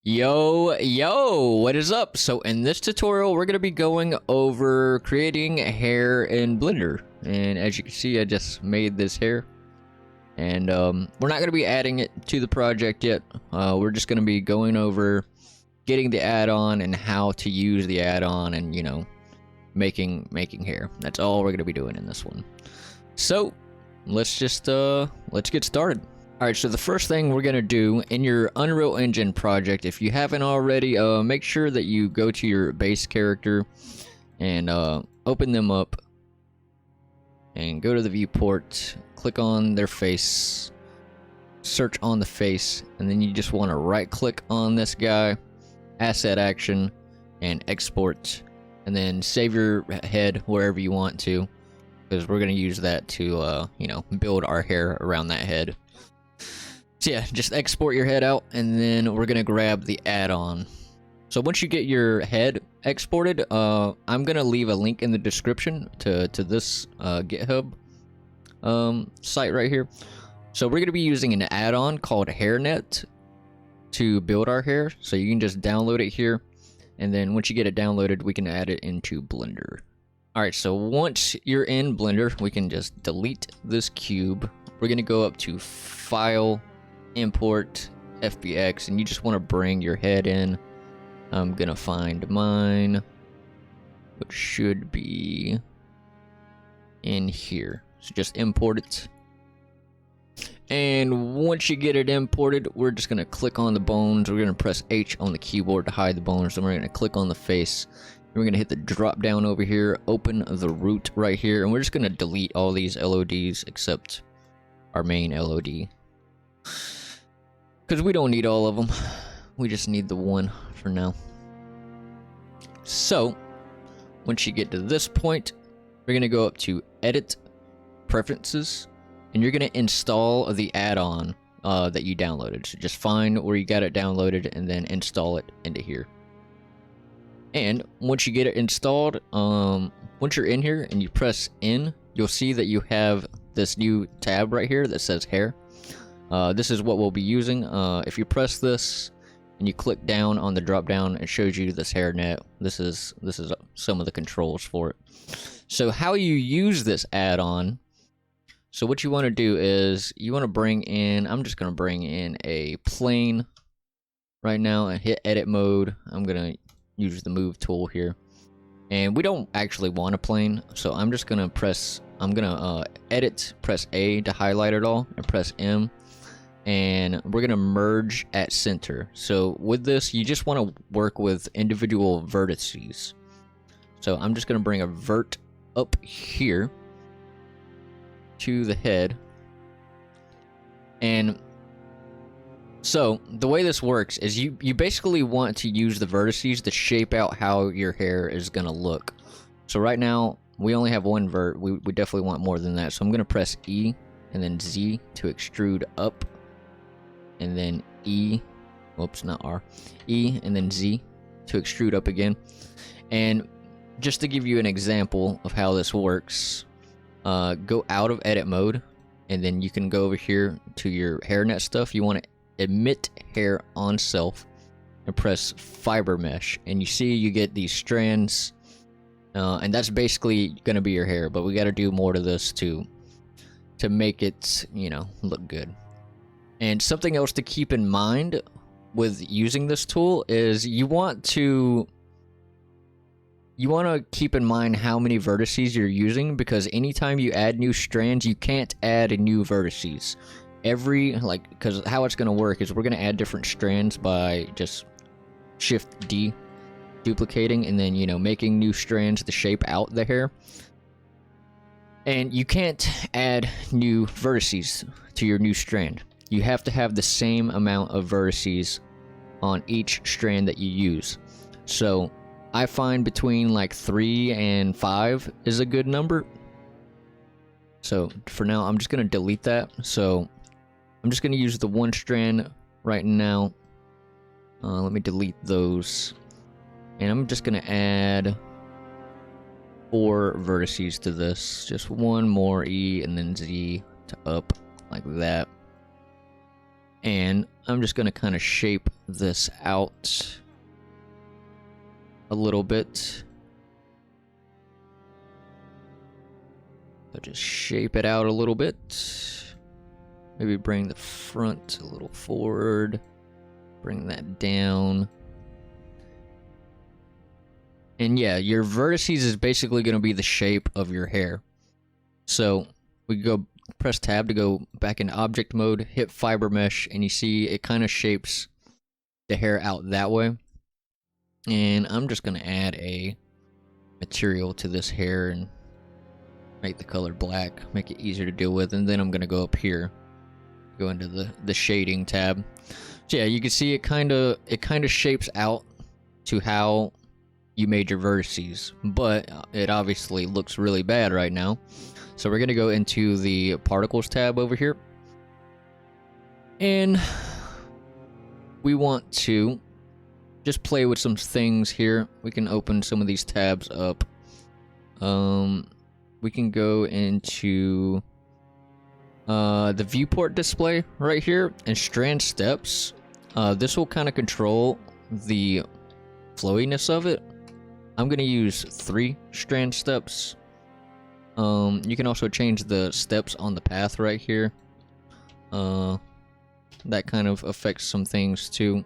Yo, what is up? So in this tutorial, we're going to be going over creating hair in Blender. And as you can see, I just made this hair. And we're not going to be adding it to the project yet. We're just going to be going over getting the add-on and how to use the add-on and, you know, making hair. That's all we're going to be doing in this one. So let's get started. Alright, so the first thing we're going to do in your Unreal Engine project, if you haven't already, make sure that you go to your base character and open them up and go to the viewport, click on their face, search on the face, and then you just want to right click on this guy, asset action, and export, and then save your head wherever you want to, because we're going to use that to, you know, build our hair around that head. So yeah, just export your head out, and then we're gonna grab the add-on. So once you get your head exported, I'm gonna leave a link in the description to this GitHub site right here. So we're gonna be using an add-on called Hairnet to build our hair. So you can just download it here, and then once you get it downloaded, we can add it into Blender. Alright, so once you're in Blender, we can just delete this cube. We're gonna go up to File, Import, FBX, and you just want to bring your head in. I'm gonna find mine, which should be in here. So just import it. And once you get it imported, we're just gonna click on the bones. We're gonna press H on the keyboard to hide the bones. Then we're gonna click on the face. We're gonna hit the drop down over here, open the root right here, and we're just gonna delete all these LODs except our main LOD. Because we don't need all of them. We just need the one for now. So, once you get to this point, we're going to go up to Edit, Preferences, and you're going to install the add-on that you downloaded. So just find where you got it downloaded and then install it into here. And once you get it installed, once you're in here and you press in, you'll see that you have this new tab right here that says Hair. This is what we'll be using. If you press this and you click down on the drop down, it shows you this hairnet. This is some of the controls for it. So how you use this add-on, so what you want to do is you want to bring in, I'm just going to bring in a plane right now and hit edit mode. I'm going to use the move tool here. And we don't actually want a plane, so I'm just going to press, edit, press A to highlight it all, and press M. And we're gonna merge at center. So with this, you just want to work with individual vertices. So I'm just gonna bring a vert up here to the head. And so the way this works is you basically want to use the vertices to shape out how your hair is gonna look. So right now we only have one vert. We definitely want more than that. So I'm gonna press E and then Z to extrude up. And then E, whoops, not R, E, and then Z to extrude up again. And just to give you an example of how this works, go out of edit mode, and then you can go over here to your hairnet stuff. You want to emit hair on self and press fiber mesh, and you see you get these strands, and that's basically going to be your hair. But we got to do more to this to make it, you know, look good. And something else to keep in mind with using this tool is you want to keep in mind how many vertices you're using, because anytime you add new strands, you can't add new vertices. Because how it's going to work is we're going to add different strands by just Shift D, duplicating, and then, you know, making new strands to shape out the hair. And you can't add new vertices to your new strand. You have to have the same amount of vertices on each strand that you use. So I find between like 3 and 5 is a good number. So for now, I'm just going to delete that. So I'm just going to use the one strand right now. Let me delete those. And I'm just going to add 4 vertices to this. Just one more E and then Z to up like that. And I'm just going to kind of shape this out a little bit. So just shape it out a little bit. Maybe bring the front a little forward. Bring that down. And yeah, your vertices is basically going to be the shape of your hair. So we go press tab to go back into object mode, hit fiber mesh, and you see it kind of shapes the hair out that way. And I'm just going to add a material to this hair and make the color black, make it easier to deal with. And then I'm going to go up here, go into the shading tab. So yeah, you can see it kind of shapes out to how you made your vertices, but it obviously looks really bad right now. So we're going to go into the particles tab over here, and we want to just play with some things here. We can open some of these tabs up. We can go into the viewport display right here and strand steps. This will kind of control the flowiness of it. I'm going to use 3 strand steps. You can also change the steps on the path right here. That kind of affects some things too.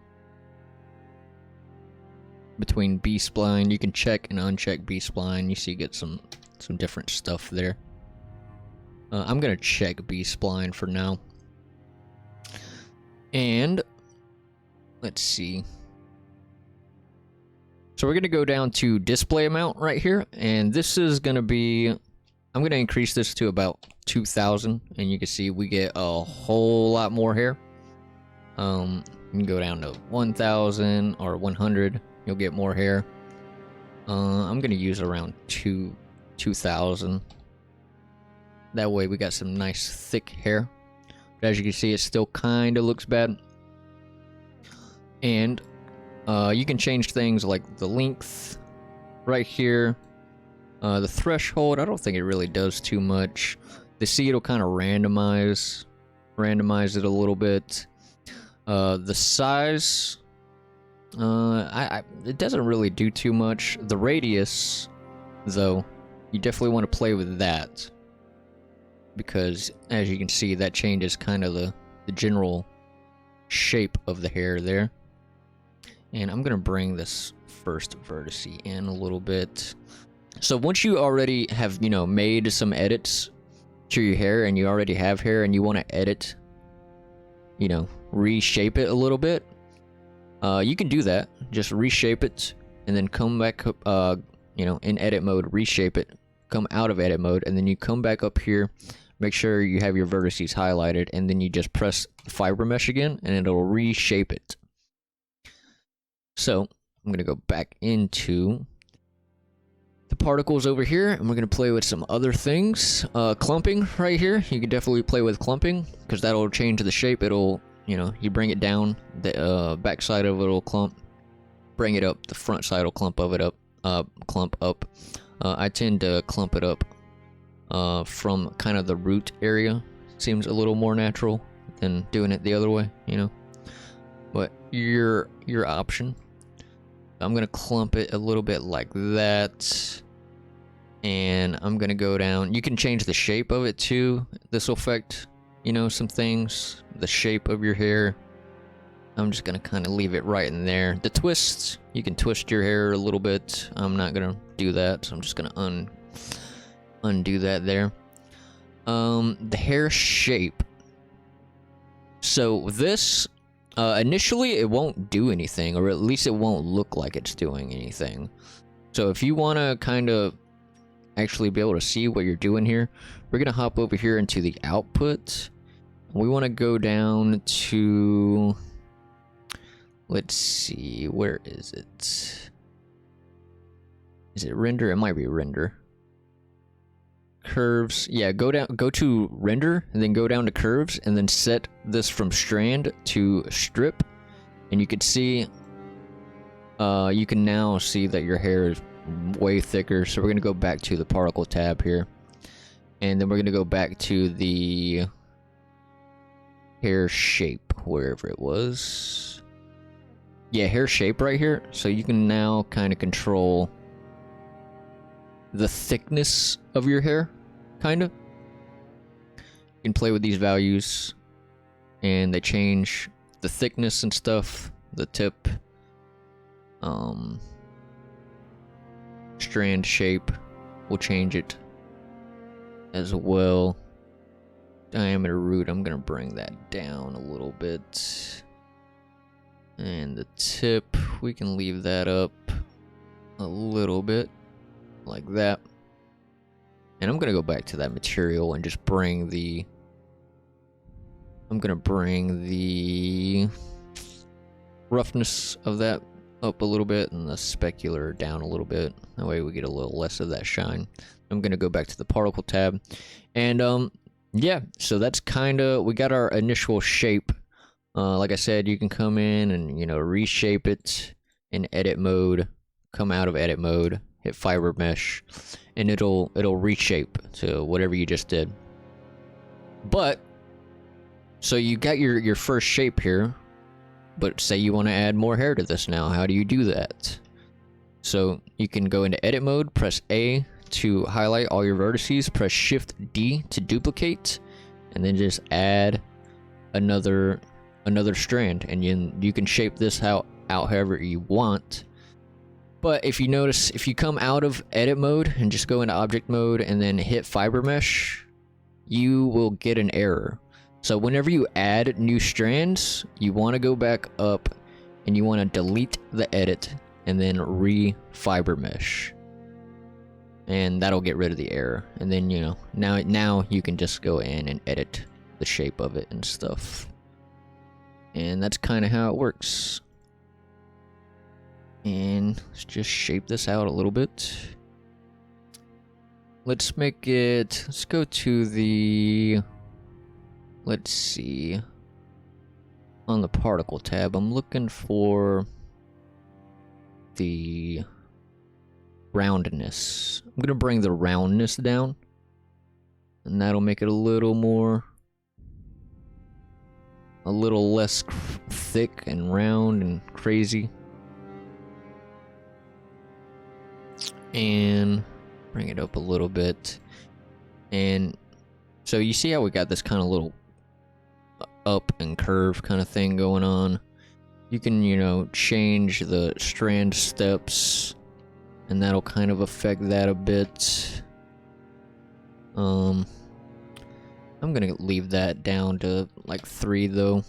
Between B-spline, you can check and uncheck B-spline. You see you get some different stuff there. I'm going to check B-spline for now. And let's see. So we're going to go down to display amount right here, and this is going to be, I'm going to increase this to about 2,000, and you can see we get a whole lot more hair. You can go down to 1,000 or 100, you'll get more hair. I'm going to use around 2,000. That way we got some nice thick hair. But as you can see, it still kind of looks bad. And you can change things like the length right here. The threshold, I don't think it really does too much. The seed will kind of randomize it a little bit. The size, it doesn't really do too much. The radius, though, you definitely want to play with that, because as you can see, that changes kind of the general shape of the hair there. And I'm gonna bring this first vertex in a little bit. So once you already have, made some edits to your hair, and you already have hair, and you want to edit, reshape it a little bit, you can do that. Just reshape it, and then come back up, in edit mode, reshape it, come out of edit mode, and then you come back up here, make sure you have your vertices highlighted, and then you just press fiber mesh again, and it'll reshape it. So I'm going to go back into the particles over here, and we're going to play with some other things. Clumping right here, you can definitely play with clumping, because that'll change the shape. It'll, you bring it down, the back side of it will clump, bring it up, the front side will clump up. I tend to clump it up from kind of the root area. Seems a little more natural than doing it the other way, but your option. I'm gonna clump it a little bit like that, and I'm gonna go down. You can change the shape of it too. This will affect, some things, the shape of your hair. I'm just gonna kind of leave it right in there. The twists, you can twist your hair a little bit. I'm not gonna do that, so I'm just gonna undo that there. The hair shape. So this, initially it won't do anything, or at least it won't look like it's doing anything. So if you want to kind of actually be able to see what you're doing here, we're going to hop over here into the output. We want to go down to, let's see, where is it? Is it render? It might be render. Curves, yeah, go to render, and then go down to curves, and then set this from strand to strip, and you can see, you can now see that your hair is way thicker. So we're gonna go back to the particle tab here, and then we're gonna go back to the hair shape, wherever it was. Yeah, hair shape right here. So you can now kind of control the thickness of your hair, kind of. You can play with these values, and they change the thickness and stuff, the tip, strand shape will change it as well. Diameter root, I'm gonna bring that down a little bit. And the tip, we can leave that up a little bit, like that. And I'm gonna go back to that material and just bring the... I'm gonna bring the roughness of that up a little bit and the specular down a little bit. That way we get a little less of that shine. I'm gonna go back to the particle tab. And yeah, so that's kind of... we got our initial shape. Like I said, you can come in and, you know, reshape it in edit mode, come out of edit mode, hit fiber mesh, and it'll reshape to whatever you just did. But so you got your first shape here, but say you want to add more hair to this now. How do you do that? So you can go into edit mode, press A to highlight all your vertices, press Shift D to duplicate, and then just add another strand, and you can shape this out however you want. But if you notice, if you come out of edit mode and just go into object mode and then hit fiber mesh, you will get an error. So whenever you add new strands, you want to go back up and you want to delete the edit and then re-fiber mesh, and that'll get rid of the error. And then, you know, now you can just go in and edit the shape of it and stuff. And that's kind of how it works. And let's just shape this out a little bit. Let's make it... let's go to the... let's see. On the particle tab, I'm looking for the roundness. I'm gonna bring the roundness down, and that'll make it a little less thick and round and crazy. And bring it up a little bit. And so you see how we got this kind of little up and curve kind of thing going on. You can, you know, change the strand steps, and that'll kind of affect that a bit. I'm gonna leave that down to like 3 though,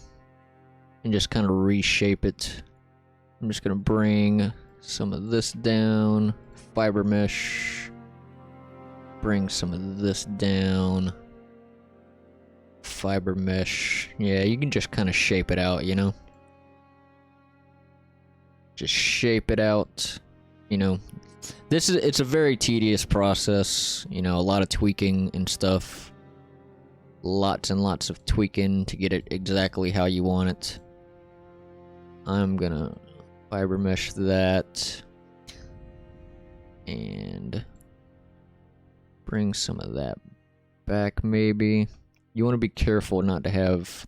and just kind of reshape it. I'm just gonna bring some of this down, fiber mesh, bring some of this down, fiber mesh. Yeah, you can just kind of shape it out, you know? Just shape it out, you know. It's a very tedious process, you know, a lot of tweaking and stuff. Lots and lots of tweaking to get it exactly how you want it. I'm gonna fiber mesh that and bring some of that back maybe. You want to be careful not to have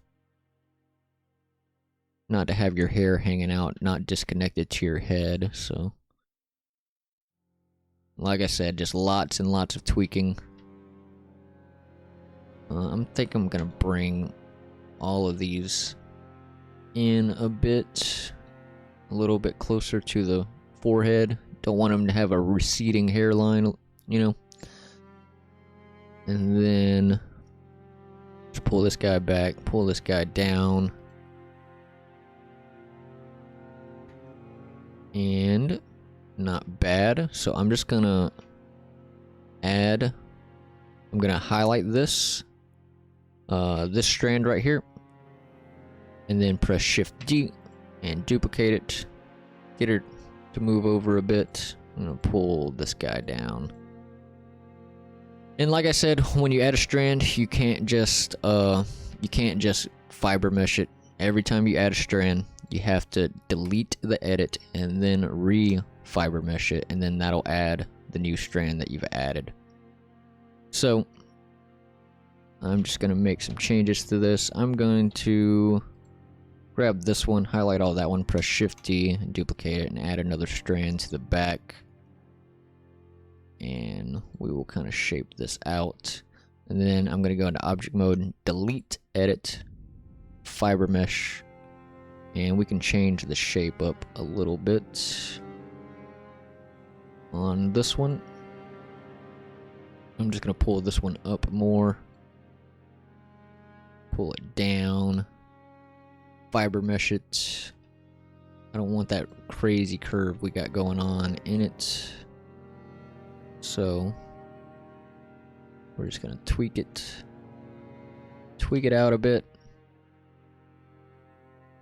your hair hanging out, not disconnected to your head. So like I said, just lots and lots of tweaking. I'm gonna bring all of these in a little bit closer to the forehead. Don't want them to have a receding hairline, you know. And then just pull this guy back, pull this guy down. And not bad. So I'm just gonna highlight this strand right here, and then press Shift D and duplicate it, get it to move over a bit. I'm gonna pull this guy down. And like I said, when you add a strand, you can't just fiber mesh it. Every time you add a strand, you have to delete the edit and then re-fiber mesh it, and then that'll add the new strand that you've added. So I'm just gonna make some changes to this. I'm going to grab this one, highlight all that one, press Shift D, and duplicate it, and add another strand to the back. And we will kind of shape this out. And then I'm gonna go into object mode, delete, edit, fiber mesh, and we can change the shape up a little bit. On this one, I'm just gonna pull this one up more, pull it down, fiber mesh it. I don't want that crazy curve we got going on in it, so we're just gonna tweak it out a bit,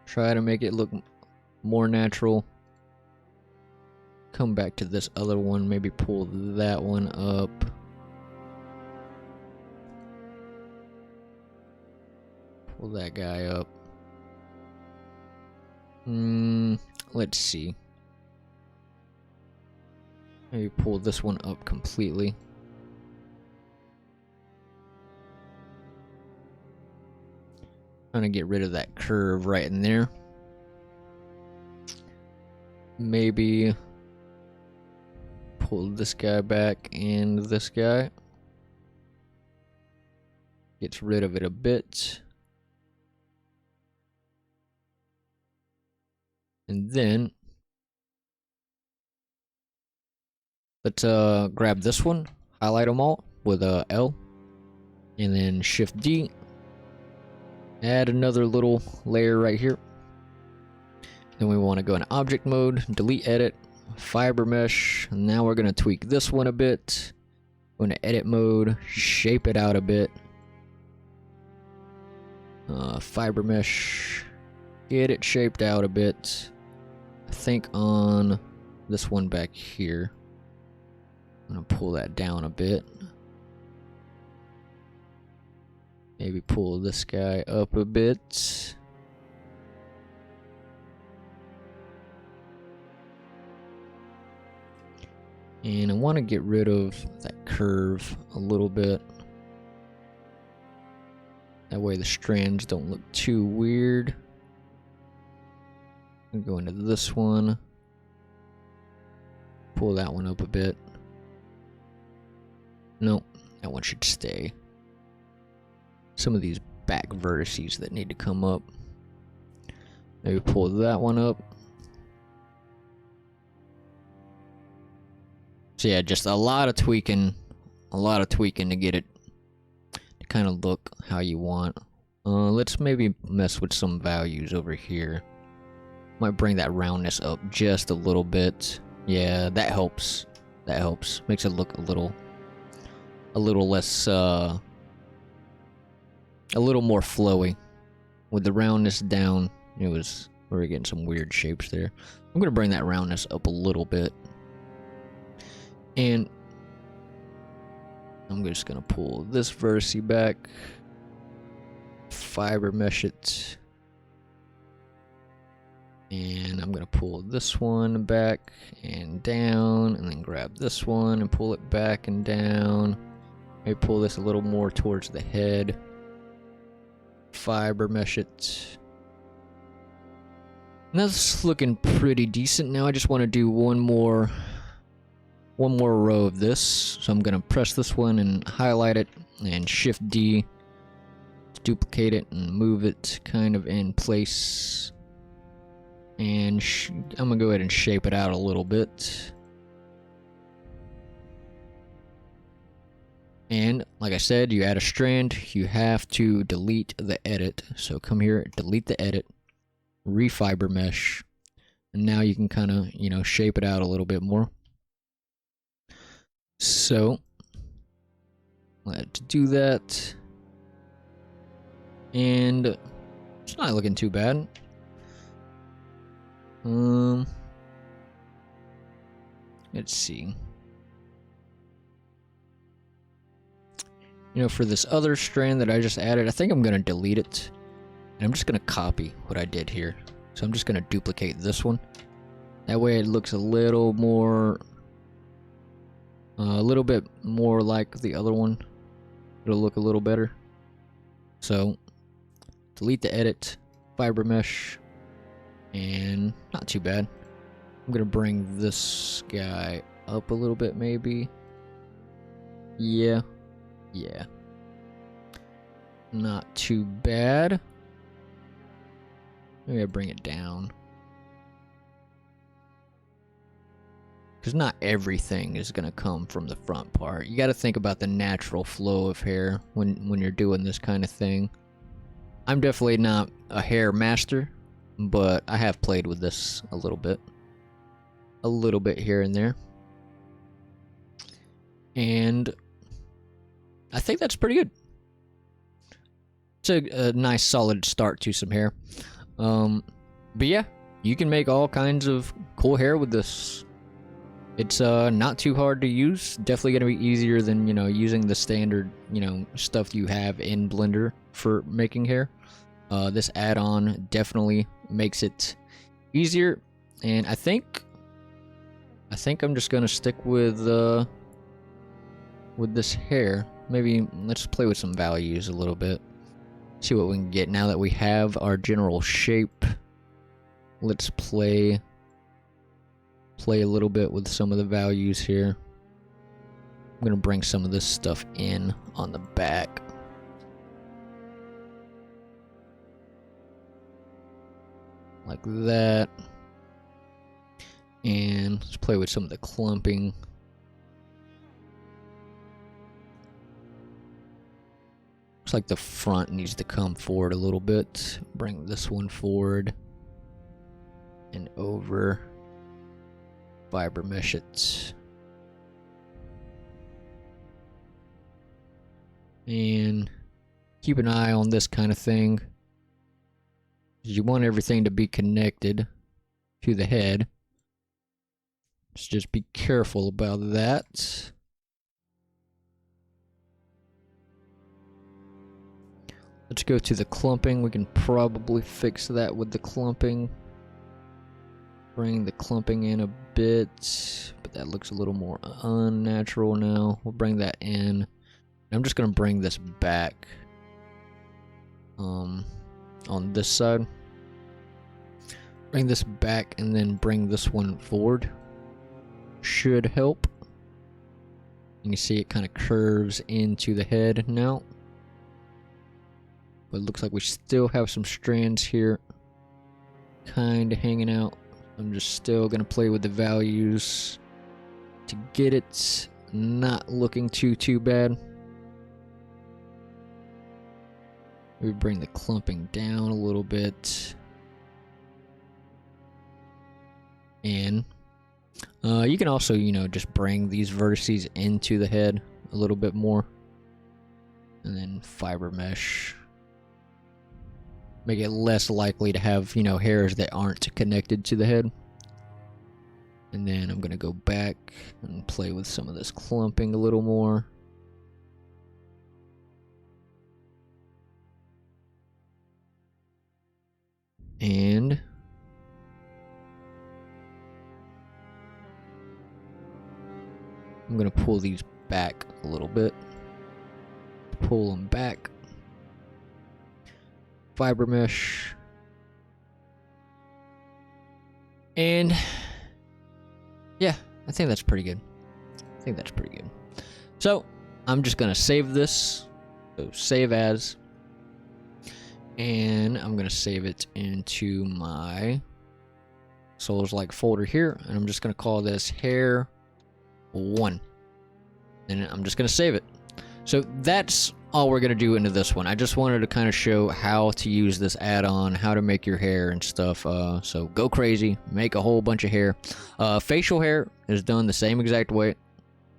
try to make it look more natural. Come back to this other one, maybe pull that one up. Pull that guy up. Let's see. Maybe pull this one up completely. Trying to get rid of that curve right in there. Maybe pull this guy back and this guy. Gets rid of it a bit. And then let's grab this one, highlight them all with L, and then Shift D. Add another little layer right here. Then we want to go in object mode, delete, edit, fiber mesh. And now we're going to tweak this one a bit. Go into edit mode, shape it out a bit. Fiber mesh, get it shaped out a bit. I think on this one back here, I'm going to pull that down a bit. Maybe pull this guy up a bit. And I want to get rid of that curve a little bit. That way the strands don't look too weird. I'm going to go into this one. Pull that one up a bit. Nope, that one should stay. Some of these back vertices that need to come up. Maybe pull that one up. So yeah, just a lot of tweaking to get it to kind of look how you want. Let's maybe mess with some values over here. Might bring that roundness up just a little bit. Yeah, that helps. That helps. Makes it look a little less, a little more flowy. With the roundness down, we were getting some weird shapes there. I'm gonna bring that roundness up a little bit. And I'm just gonna pull this vertice back, fiber mesh it, and I'm gonna pull this one back and down, and then grab this one and pull it back and down. Maybe pull this a little more towards the head, fiber mesh it. And that's looking pretty decent. Now I just want to do one more row of this. So I'm gonna press this one and highlight it and Shift D to duplicate it and move it kind of in place. And I'm gonna go ahead and shape it out a little bit. And like I said, you add a strand, you have to delete the edit. So come here, delete the edit, refiber mesh, and now you can kind of, shape it out a little bit more. So let's do that. And it's not looking too bad. Let's see. For this other strand that I just added, I think I'm gonna delete it. And I'm just gonna copy what I did here. So I'm just gonna duplicate this one. That way it looks a little more, a little bit more like the other one. It'll look a little better. So delete the edit, fiber mesh, and not too bad. I'm gonna bring this guy up a little bit, maybe. Yeah. Not too bad. Maybe I bring it down. Because not everything is going to come from the front part. You got to think about the natural flow of hair when you're doing this kind of thing. I'm definitely not a hair master, but I have played with this a little bit. A little bit here and there. And I think that's pretty good. It's a nice solid start to some hair. But yeah, you can make all kinds of cool hair with this. It's not too hard to use. Definitely gonna be easier than, you know, using the standard, you know, stuff you have in Blender for making hair. This add-on definitely makes it easier, and I think I'm just gonna stick with this hair. Maybe let's play with some values a little bit. See what we can get now that we have our general shape. Let's play a little bit with some of the values here. I'm gonna bring some of this stuff in on the back. Like that. And let's play with some of the clumping. Looks like the front needs to come forward a little bit. Bring this one forward and over. Fiber mesh it. And keep an eye on this kind of thing. You want everything to be connected to the head. So just be careful about that. Let's go to the clumping. We can probably fix that with the clumping. Bring the clumping in a bit, but that looks a little more unnatural now. We'll bring that in. I'm just gonna bring this back on this side. Bring this back and then bring this one forward. Should help. You can see it kind of curves into the head now. But it looks like we still have some strands here kind of hanging out. I'm just still going to play with the values to get it not looking too bad. We bring the clumping down a little bit. And you can also, you know, just bring these vertices into the head a little bit more. And then fiber mesh. Make it less likely to have, you know, hairs that aren't connected to the head. And then I'm gonna go back and play with some of this clumping a little more. And I'm gonna pull these back a little bit. Pull them back. Fiber mesh. And yeah, I think that's pretty good. So I'm just gonna save this. So save as. And I'm gonna save it into my Souls-like folder here. And I'm just gonna call this hair 1. And I'm just gonna save it. So that's all we're gonna do into this one. I just wanted to kind of show how to use this add-on, how to make your hair and stuff. So go crazy, make a whole bunch of hair. Facial hair is done the same exact way.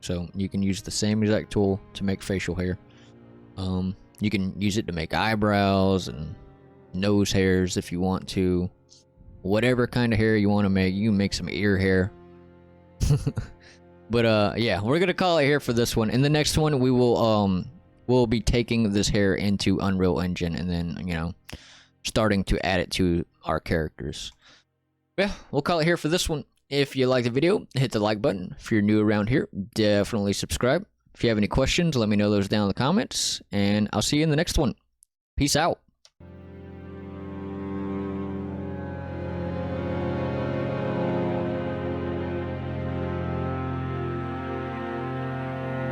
So you can use the same exact tool to make facial hair. You can use it to make eyebrows and nose hairs if you want to. Whatever kind of hair you want to make, you can make some ear hair. But yeah, we're gonna call it here for this one. In the next one, we will we'll be taking this hair into Unreal Engine and then, you know, starting to add it to our characters. Yeah, we'll call it here for this one. If you liked the video, hit the like button. If you're new around here, definitely subscribe. If you have any questions, let me know those down in the comments, and I'll see you in the next one. Peace out.